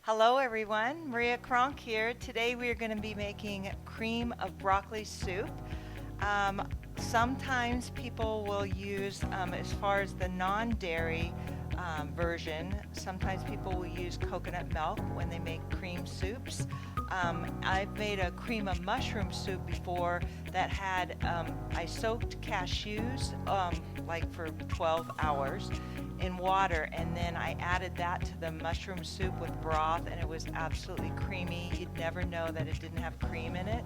Hello everyone, Maria Kronk here. Today we are going to be making cream of broccoli soup. Sometimes people will use, as far as the non-dairy version, sometimes people will use coconut milk when they make cream soups. I've made a cream of mushroom soup before that had, I soaked cashews like for 12 hours in water, and then I added that to the mushroom soup with broth, and it was absolutely creamy. You'd never know that it didn't have cream in it.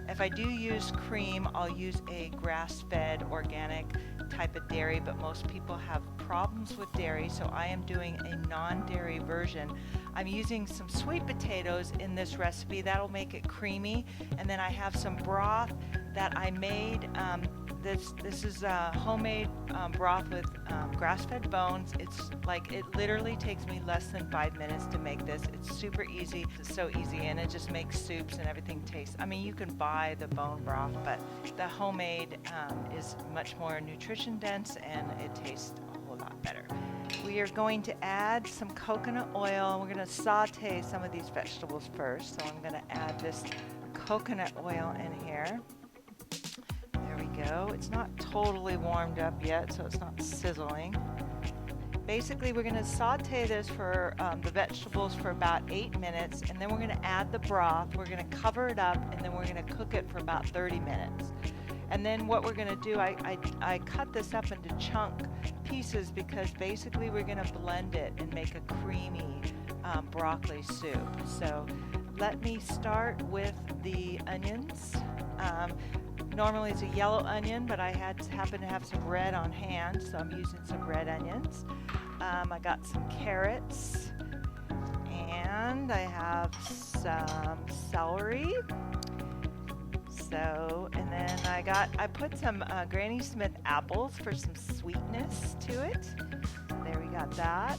If I do use cream, I'll use a grass-fed organic type of dairy, but most people have problems with dairy, so I am doing a non-dairy version. I'm using some sweet potatoes in this recipe. That'll make it creamy, and then I have some broth that I made. This is homemade broth with grass-fed bones. It literally takes me less than 5 minutes to make this. It's super easy. It's so easy, and it just makes soups and everything taste. I mean, you can buy the bone broth, but the homemade is much more nutrition dense and it tastes a whole lot better. We are going to add some coconut oil, and we're going to saute some of these vegetables first. So I'm going to add this coconut oil in here. There we go. It's not totally warmed up yet, so it's not sizzling. Basically, we're going to saute this for the vegetables for about 8 minutes, and then we're going to add the broth. We're going to cover it up, and then we're going to cook it for about 30 minutes. And then what we're going to do, I cut this up into chunk pieces because basically we're going to blend it and make a creamy broccoli soup. So let me start with the onions. Normally it's a yellow onion, but I happen to have some red on hand, so I'm using some red onions. I got some carrots, and I have some celery. And then I put some Granny Smith apples for some sweetness to it. So there we got that.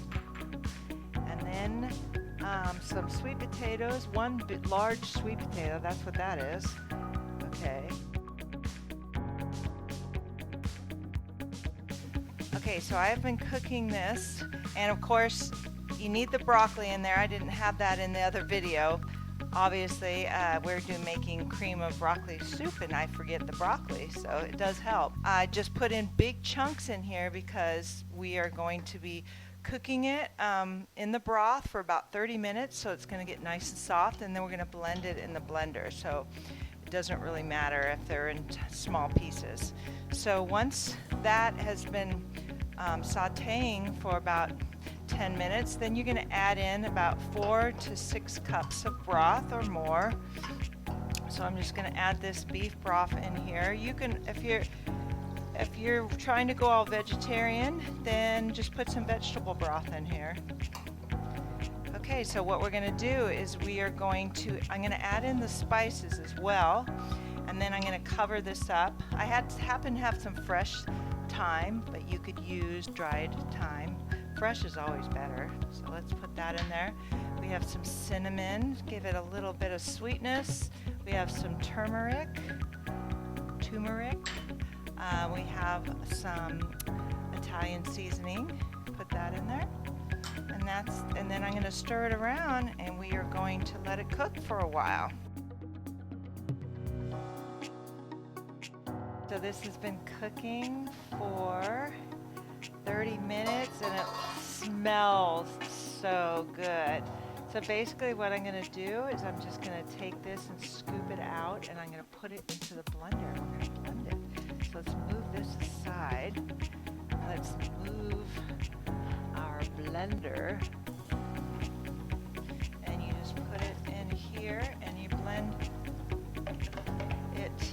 And then some sweet potatoes, one large sweet potato, that's what that is. Okay. Okay, so I have been cooking this, and of course you need the broccoli in there. I didn't have that in the other video. Obviously, we're making cream of broccoli soup, and I forget the broccoli, so it does help. I just put in big chunks in here because we are going to be cooking it in the broth for about 30 minutes, so it's going to get nice and soft, and then we're going to blend it in the blender. So it doesn't really matter if they're in small pieces. So once that has been sauteing for about 10 minutes, then you're going to add in about 4 to 6 cups of broth or more. So I'm just going to add this beef broth in here. You can, if you're trying to go all vegetarian, then just put some vegetable broth in here. Okay, so what we're going to do is I'm going to add in the spices as well, and then I'm going to cover this up. I happen to have some fresh thyme, but you could use dried thyme. Fresh is always better, so let's put that in there. We have some cinnamon, give it a little bit of sweetness. We have some turmeric. We have some Italian seasoning, put that in there. And then I'm going to stir it around, and we are going to let it cook for a while. So this has been cooking for 30 minutes, and it smells so good. So basically what I'm going to do is I'm just going to take this and scoop it out, and I'm going to put it into the blender. We're going to blend it. So let's move this aside. Let's move our blender, and you just put it in here and you blend it.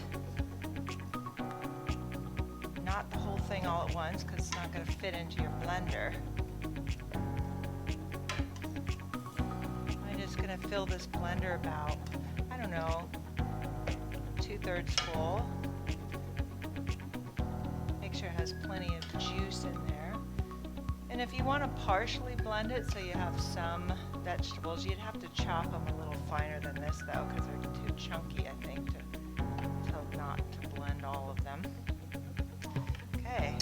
Not the whole thing all at once, because it's not going to fit into your blender. I'm just going to fill this blender about, I don't know, 2/3 full. Make sure it has plenty of juice in there. And if you want to partially blend it so you have some vegetables, you'd have to chop them a little finer than this though, because they're too chunky, I think, to blend all of them. Okay,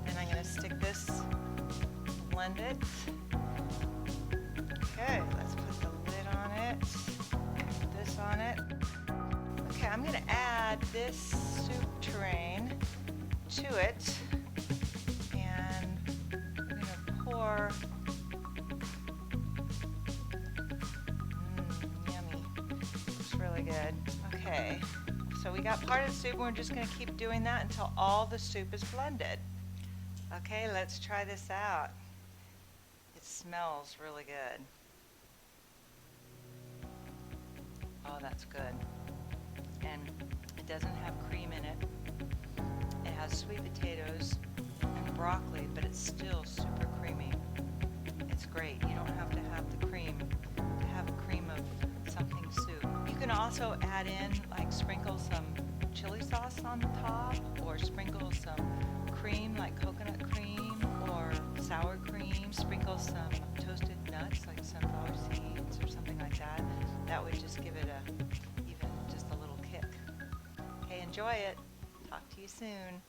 then I'm going to stick this, blend it. Okay, let's put the lid I'm going to add this soup terrain to it, and I'm going to pour. Yummy. Looks really good. Okay, so we got part of the soup, and we're just going to keep doing that until all the soup is blended. Okay, let's try this out. It smells really good. Oh, that's good. And it doesn't have cream in it. It has sweet potatoes and broccoli, but it's still super creamy. It's great. You don't have to have the cream to have a cream of something soup. You can also add in, like, sprinkle some chili sauce on the top, or sprinkle some cream, like coconut cream or sour cream. Sprinkle some toasted nuts, like sunflower seeds or something like that. That would just give it even just a little kick. Okay, enjoy it. Talk to you soon.